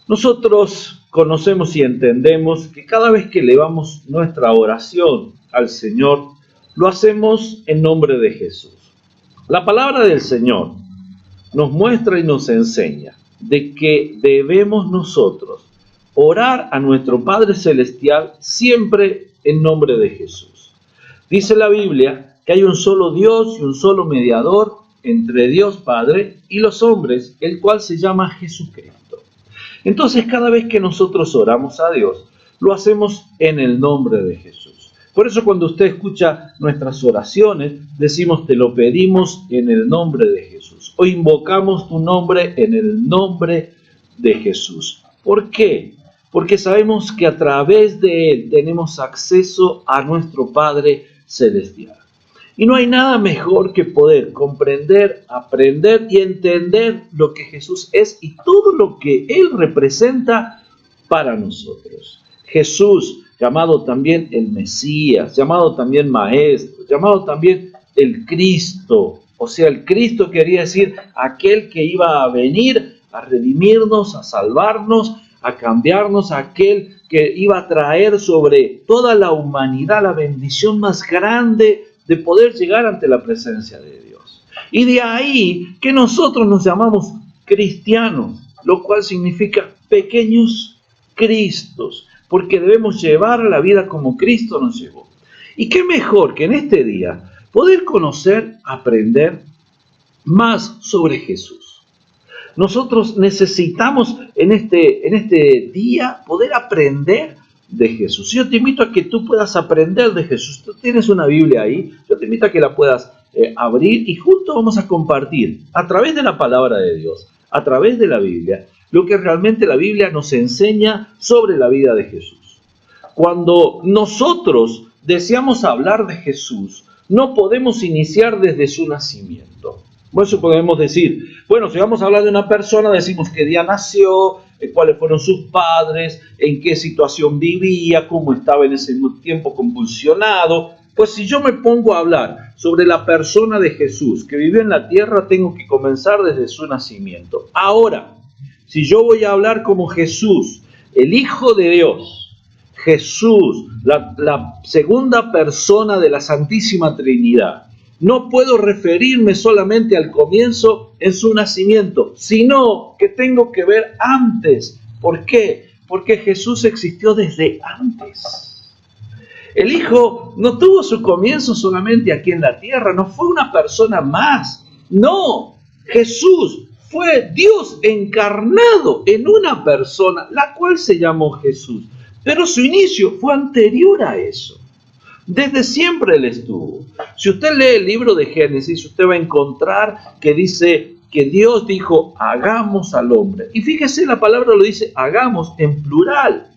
Nosotros conocemos y entendemos que cada vez que elevamos nuestra oración al Señor, lo hacemos en nombre de Jesús. La palabra del Señor nos muestra y nos enseña de que debemos nosotros orar a nuestro Padre Celestial siempre en nombre de Jesús. Dice la Biblia que hay un solo Dios y un solo mediador entre Dios Padre y los hombres, el cual se llama Jesucristo. Entonces, cada vez que nosotros oramos a Dios, lo hacemos en el nombre de Jesús. Por eso cuando usted escucha nuestras oraciones, decimos, te lo pedimos en el nombre de Jesús. O invocamos tu nombre en el nombre de Jesús. ¿Por qué? Porque sabemos que a través de Él tenemos acceso a nuestro Padre Celestial. Y no hay nada mejor que poder comprender, aprender y entender lo que Jesús es y todo lo que Él representa para nosotros. Jesús, llamado también el Mesías, llamado también Maestro, llamado también el Cristo. O sea, el Cristo quería decir aquel que iba a venir a redimirnos, a salvarnos, a cambiarnos, aquel que iba a traer sobre toda la humanidad la bendición más grande de poder llegar ante la presencia de Dios. Y de ahí que nosotros nos llamamos cristianos, lo cual significa pequeños Cristos, porque debemos llevar la vida como Cristo nos llevó. Y qué mejor que en este día poder conocer, aprender más sobre Jesús. Nosotros necesitamos en este día poder aprender de Jesús. Yo te invito a que tú puedas aprender de Jesús. Tú tienes una Biblia ahí, yo te invito a que la puedas abrir y juntos vamos a compartir a través de la palabra de Dios, a través de la Biblia, lo que realmente la Biblia nos enseña sobre la vida de Jesús. Cuando nosotros deseamos hablar de Jesús, no podemos iniciar desde su nacimiento. Por eso podemos decir, bueno, si vamos a hablar de una persona, decimos qué día nació, cuáles fueron sus padres, en qué situación vivía, cómo estaba en ese tiempo convulsionado. Pues si yo me pongo a hablar sobre la persona de Jesús que vivió en la tierra, tengo que comenzar desde su nacimiento. Ahora, si yo voy a hablar como Jesús, el Hijo de Dios, Jesús, la segunda persona de la Santísima Trinidad, no puedo referirme solamente al comienzo en su nacimiento, sino que tengo que ver antes. ¿Por qué? Porque Jesús existió desde antes. El Hijo no tuvo su comienzo solamente aquí en la tierra, no fue una persona más. No, Jesús fue Dios encarnado en una persona, la cual se llamó Jesús. Pero su inicio fue anterior a eso. Desde siempre Él estuvo. Si usted lee el libro de Génesis, usted va a encontrar que dice que Dios dijo, hagamos al hombre. Y fíjese, la palabra lo dice, hagamos en plural.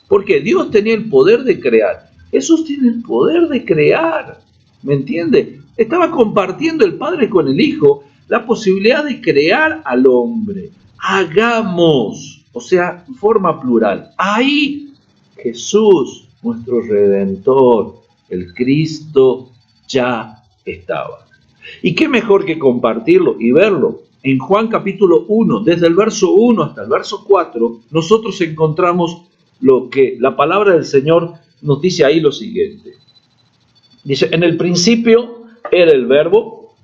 Porque Dios tenía el poder de crear. Jesús tiene el poder de crear. ¿Me entiende? Estaba compartiendo el Padre con el Hijo la posibilidad de crear al hombre. Hagamos. O sea, en forma plural. Ahí Jesús, nuestro Redentor, el Cristo, ya estaba. Y qué mejor que compartirlo y verlo. En Juan capítulo 1, desde el verso 1 hasta el verso 4, nosotros encontramos lo que la palabra del Señor nos dice ahí lo siguiente. Dice, en el principio era el Verbo,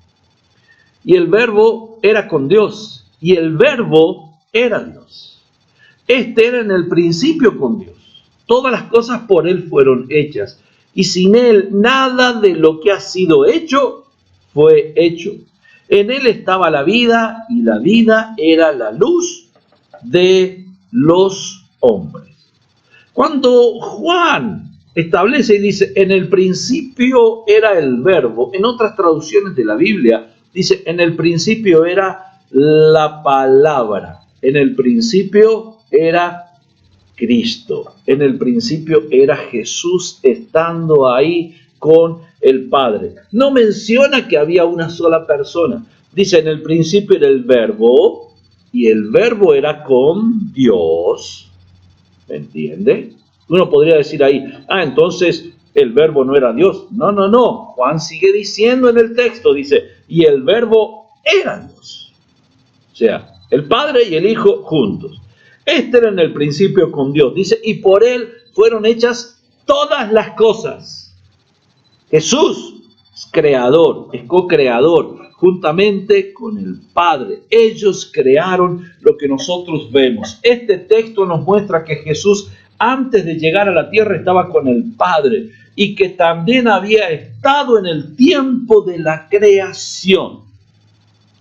y el Verbo era con Dios, y el Verbo era Dios. Este era en el principio con Dios. Todas las cosas por Él fueron hechas, y sin Él nada de lo que ha sido hecho fue hecho. En Él estaba la vida, y la vida era la luz de los hombres. Cuando Juan establece y dice, en el principio era el Verbo, en otras traducciones de la Biblia, dice, en el principio era la palabra, en el principio era Cristo. En el principio era Jesús estando ahí con el Padre. No menciona que había una sola persona. Dice, en el principio era el Verbo, y el Verbo era con Dios. ¿Me entiende? Uno podría decir ahí, entonces el Verbo no era Dios. No. Juan sigue diciendo en el texto, dice, y el Verbo era Dios. O sea, el Padre y el Hijo juntos. Este era en el principio con Dios. Dice, y por Él fueron hechas todas las cosas. Jesús es creador, es co-creador, juntamente con el Padre. Ellos crearon lo que nosotros vemos. Este texto nos muestra que Jesús, antes de llegar a la tierra, estaba con el Padre y que también había estado en el tiempo de la creación.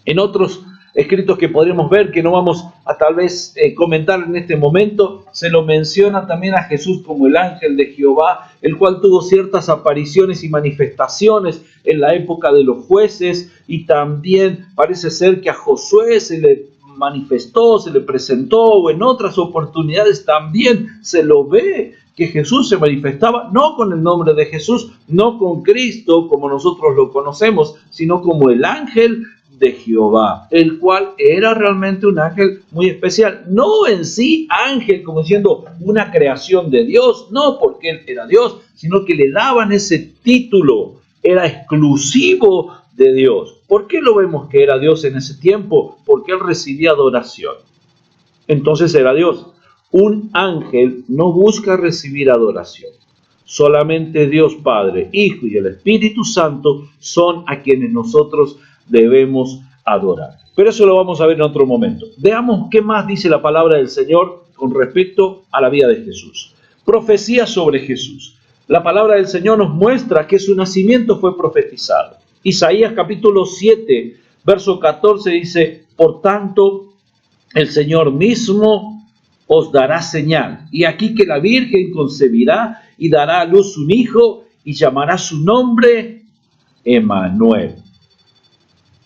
En otros escritos que podremos ver, que no vamos a tal vez comentar en este momento, se lo menciona también a Jesús como el ángel de Jehová, el cual tuvo ciertas apariciones y manifestaciones en la época de los jueces, y también parece ser que a Josué se le manifestó, se le presentó, o en otras oportunidades también se lo ve, que Jesús se manifestaba no con el nombre de Jesús, no con Cristo como nosotros lo conocemos, sino como el ángel de Jehová, el cual era realmente un ángel muy especial, no en sí ángel como diciendo una creación de Dios, no porque él era Dios, sino que le daban ese título, era exclusivo de Dios. ¿Por qué lo vemos que era Dios en ese tiempo? Porque él recibía adoración, entonces era Dios. Un ángel no busca recibir adoración. Solamente Dios Padre, Hijo y el Espíritu Santo son a quienes nosotros debemos adorar. Pero eso lo vamos a ver en otro momento. Veamos qué más dice la palabra del Señor con respecto a la vida de Jesús. Profecía sobre Jesús. La palabra del Señor nos muestra que su nacimiento fue profetizado. Isaías capítulo 7, verso 14 dice, por tanto, el Señor mismo os dará señal. Y aquí que la Virgen concebirá y dará a luz un hijo y llamará su nombre Emmanuel.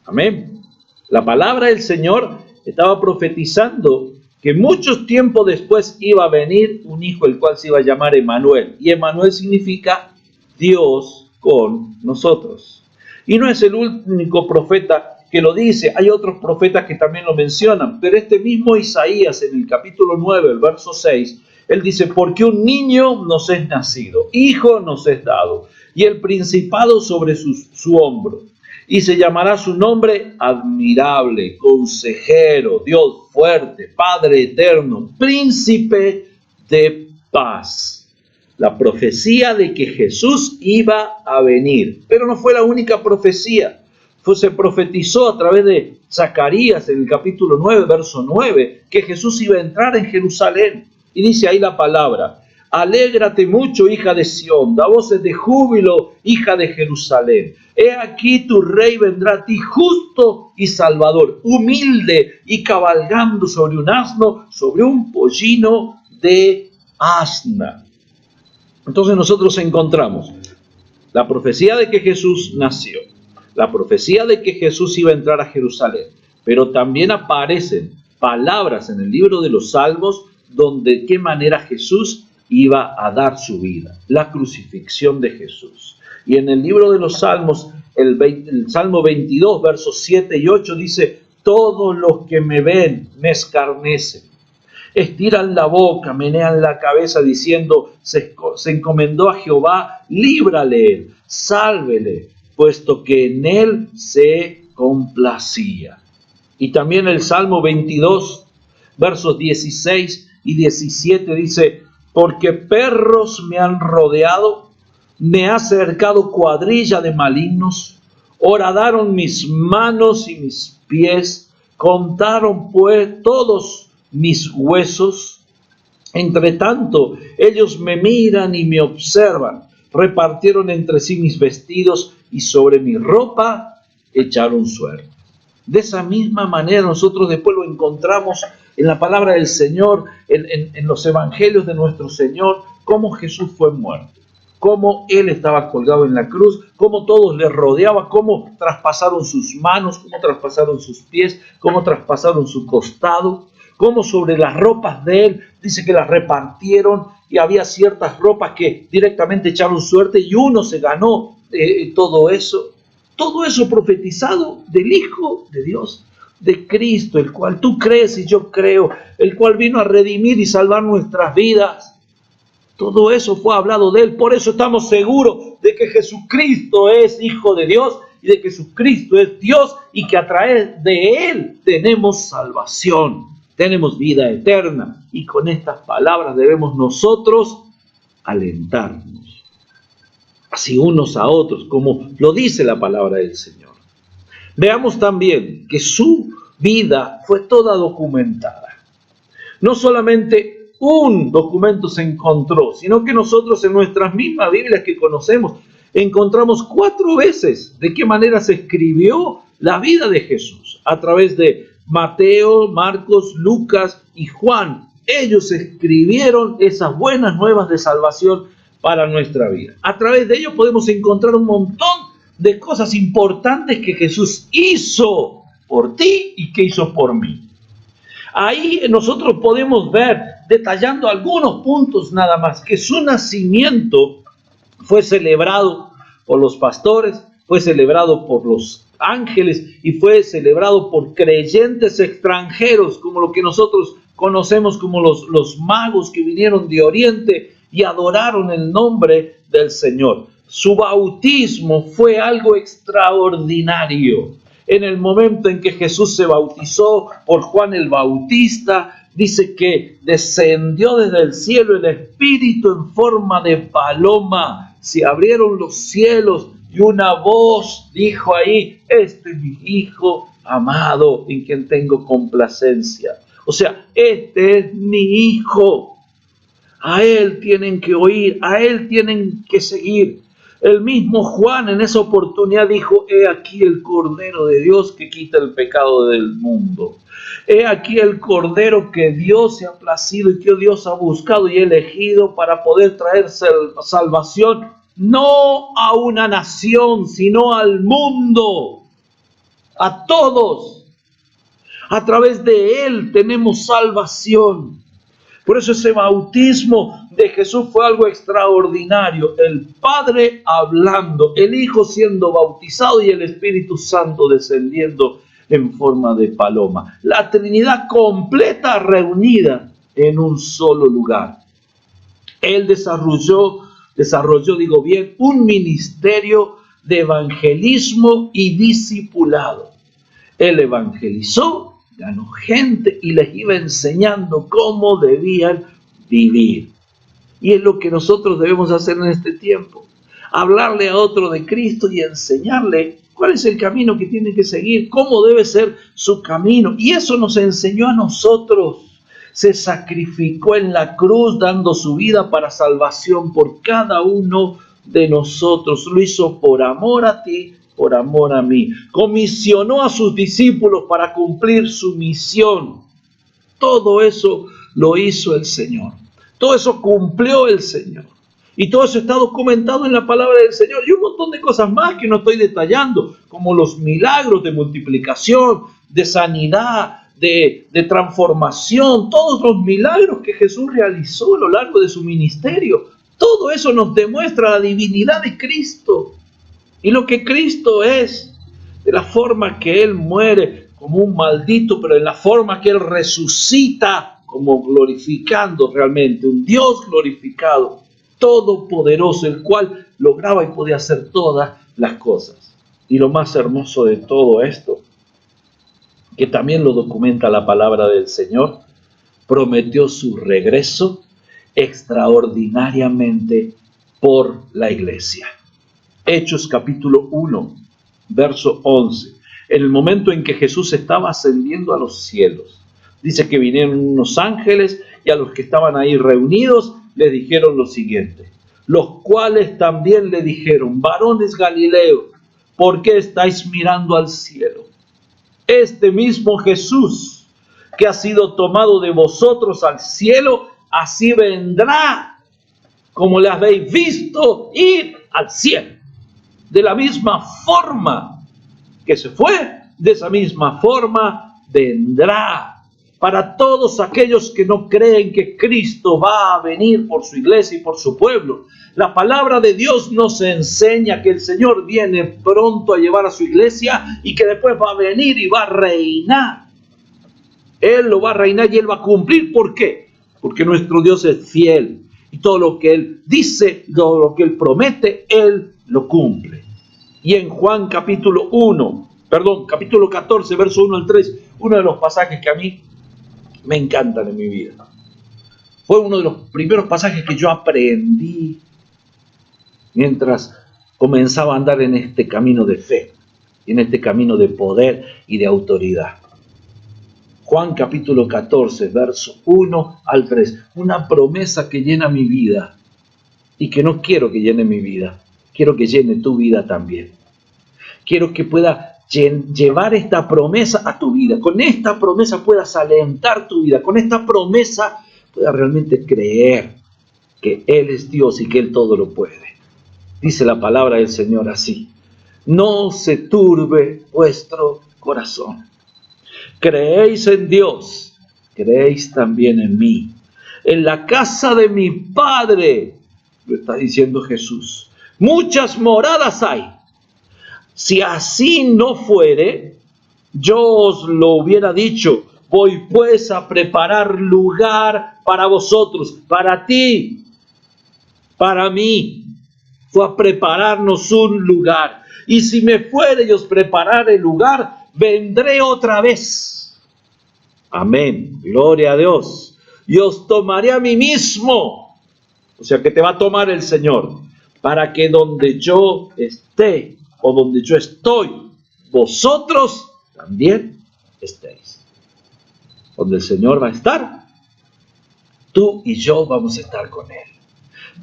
Amén. La palabra del Señor estaba profetizando que muchos tiempos después iba a venir un hijo, el cual se iba a llamar Emmanuel. Y Emmanuel significa Dios con nosotros. Y no es el único profeta que lo dice, hay otros profetas que también lo mencionan, pero este mismo Isaías en el capítulo 9, el verso 6, él dice, porque un niño nos es nacido, hijo nos es dado, y el principado sobre su hombro. Y se llamará su nombre admirable, consejero, Dios fuerte, Padre eterno, príncipe de paz. La profecía de que Jesús iba a venir. Pero no fue la única profecía. Se profetizó a través de Zacarías en el capítulo 9, verso 9, que Jesús iba a entrar en Jerusalén. Y dice ahí la palabra, alégrate mucho, hija de Sión, da voces de júbilo, hija de Jerusalén. He aquí tu rey vendrá a ti justo y salvador, humilde y cabalgando sobre un asno, sobre un pollino de asna. Entonces nosotros encontramos la profecía de que Jesús nació, la profecía de que Jesús iba a entrar a Jerusalén, pero también aparecen palabras en el libro de los Salmos donde de qué manera Jesús iba a dar su vida, la crucifixión de Jesús. Y en el libro de los Salmos, el Salmo 22, versos 7 y 8 dice, todos los que me ven me escarnecen, estiran la boca, menean la cabeza diciendo, se encomendó a Jehová, líbrale él, sálvele, puesto que en él se complacía. Y también el Salmo 22, versos 16 y 17 dice, porque perros me han rodeado, me ha cercado cuadrilla de malignos, horadaron mis manos y mis pies, contaron pues todos mis huesos. Entre tanto, ellos me miran y me observan, repartieron entre sí mis vestidos y sobre mi ropa echaron suerte. De esa misma manera nosotros después lo encontramos en la palabra del Señor, en los evangelios de nuestro Señor, cómo Jesús fue muerto, cómo Él estaba colgado en la cruz, cómo todos le rodeaban, cómo traspasaron sus manos, cómo traspasaron sus pies, cómo traspasaron su costado, cómo sobre las ropas de Él, dice que las repartieron y había ciertas ropas que directamente echaron suerte y uno se ganó todo eso profetizado del Hijo de Dios, de Cristo, el cual tú crees y yo creo, el cual vino a redimir y salvar nuestras vidas. Todo eso fue hablado de Él, por eso estamos seguros de que Jesucristo es Hijo de Dios y de que Jesucristo es Dios y que a través de Él tenemos salvación. tenemos vida eterna. Y con estas palabras debemos nosotros alentarnos, así unos a otros, como lo dice la palabra del Señor. Veamos también que su vida fue toda documentada. No solamente un documento se encontró, sino que nosotros en nuestras mismas Biblias que conocemos, encontramos 4 veces de qué manera se escribió la vida de Jesús, a través de Mateo, Marcos, Lucas y Juan. Ellos escribieron esas buenas nuevas de salvación para nuestra vida. A través de ellos podemos encontrar un montón de cosas importantes que Jesús hizo por ti y que hizo por mí. Ahí nosotros podemos ver, detallando algunos puntos nada más, que su nacimiento fue celebrado por los pastores, fue celebrado por los ángeles y fue celebrado por creyentes extranjeros, como lo que nosotros conocemos como los magos que vinieron de Oriente y adoraron el nombre del Señor. Su bautismo fue algo extraordinario. En el momento en que Jesús se bautizó por Juan el Bautista, dice que descendió desde el cielo el Espíritu en forma de paloma. Se abrieron los cielos y una voz dijo ahí: este es mi Hijo amado en quien tengo complacencia. O sea, este es mi Hijo. A Él tienen que oír, a Él tienen que seguir. El mismo Juan en esa oportunidad dijo: he aquí el Cordero de Dios que quita el pecado del mundo. He aquí el Cordero que Dios se ha placido y que Dios ha buscado y elegido para poder traer salvación, no a una nación, sino al mundo, a todos. A través de Él tenemos salvación. Por eso ese bautismo de Jesús fue algo extraordinario. El Padre hablando, el Hijo siendo bautizado y el Espíritu Santo descendiendo en forma de paloma. La Trinidad completa reunida en un solo lugar. Él desarrolló, un ministerio de evangelismo y discipulado. Él evangelizó, ganó gente y les iba enseñando cómo debían vivir. Y es lo que nosotros debemos hacer en este tiempo. Hablarle a otro de Cristo y enseñarle cuál es el camino que tiene que seguir, cómo debe ser su camino. Y eso nos enseñó a nosotros. Se sacrificó en la cruz dando su vida para salvación por cada uno de nosotros. Lo hizo por amor a ti, por amor a mí. Comisionó a sus discípulos para cumplir su misión. Todo eso lo hizo el Señor. Todo eso cumplió el Señor. Y todo eso está documentado en la palabra del Señor. Y un montón de cosas más que no estoy detallando, como los milagros de multiplicación, de sanidad, de transformación, todos los milagros que Jesús realizó a lo largo de su ministerio. Todo eso nos demuestra la divinidad de Cristo. Y lo que Cristo es, de la forma que Él muere como un maldito, pero en la forma que Él resucita como glorificando realmente, un Dios glorificado, todopoderoso, el cual lograba y podía hacer todas las cosas. Y lo más hermoso de todo esto, que también lo documenta la palabra del Señor, prometió su regreso extraordinariamente por la iglesia. Hechos capítulo 1, verso 11. En el momento en que Jesús estaba ascendiendo a los cielos, dice que vinieron unos ángeles y a los que estaban ahí reunidos les dijeron lo siguiente: los cuales también le dijeron: varones Galileos, ¿por qué estáis mirando al cielo? Este mismo Jesús que ha sido tomado de vosotros al cielo, así vendrá como le habéis visto ir al cielo. De la misma forma que se fue, de esa misma forma vendrá. Para todos aquellos que no creen que Cristo va a venir por su iglesia y por su pueblo, la palabra de Dios nos enseña que el Señor viene pronto a llevar a su iglesia y que después va a venir y va a reinar. Él lo va a reinar y Él va a cumplir. ¿Por qué? Porque nuestro Dios es fiel y todo lo que Él dice, todo lo que Él promete, Él lo cumple. Y en Juan capítulo 14, verso 1 al 3, uno de los pasajes que a mí me encantan en mi vida. Fue uno de los primeros pasajes que yo aprendí mientras comenzaba a andar en este camino de fe, en este camino de poder y de autoridad. Juan capítulo 14, verso 1 al 3. Una promesa que llena mi vida y que no quiero que llene mi vida. Quiero que llene tu vida también. Quiero que pueda llevar esta promesa a tu vida. Con esta promesa puedas alentar tu vida. Con esta promesa puedas realmente creer que Él es Dios y que Él todo lo puede. Dice la palabra del Señor así: no se turbe vuestro corazón. Creéis en Dios, creéis también en mí. En la casa de mi Padre, lo está diciendo Jesús, muchas moradas hay. Si así no fuere, yo os lo hubiera dicho. Voy pues a preparar lugar para vosotros, para ti, para mí. Fue a prepararnos un lugar. Y si me fuere y os preparare el lugar, vendré otra vez. Amén. Gloria a Dios. Y os tomaré a mí mismo. O sea que te va a tomar el Señor. Para que donde yo esté o donde yo estoy, vosotros también estéis. Donde el Señor va a estar, tú y yo vamos a estar con Él.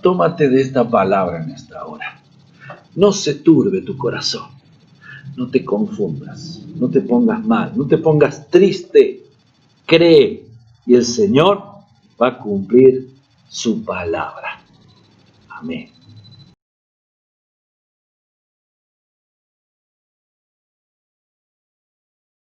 Tómate de esta palabra en esta hora. No se turbe tu corazón. No te confundas. No te pongas mal. No te pongas triste. Cree y el Señor va a cumplir su palabra. Amén.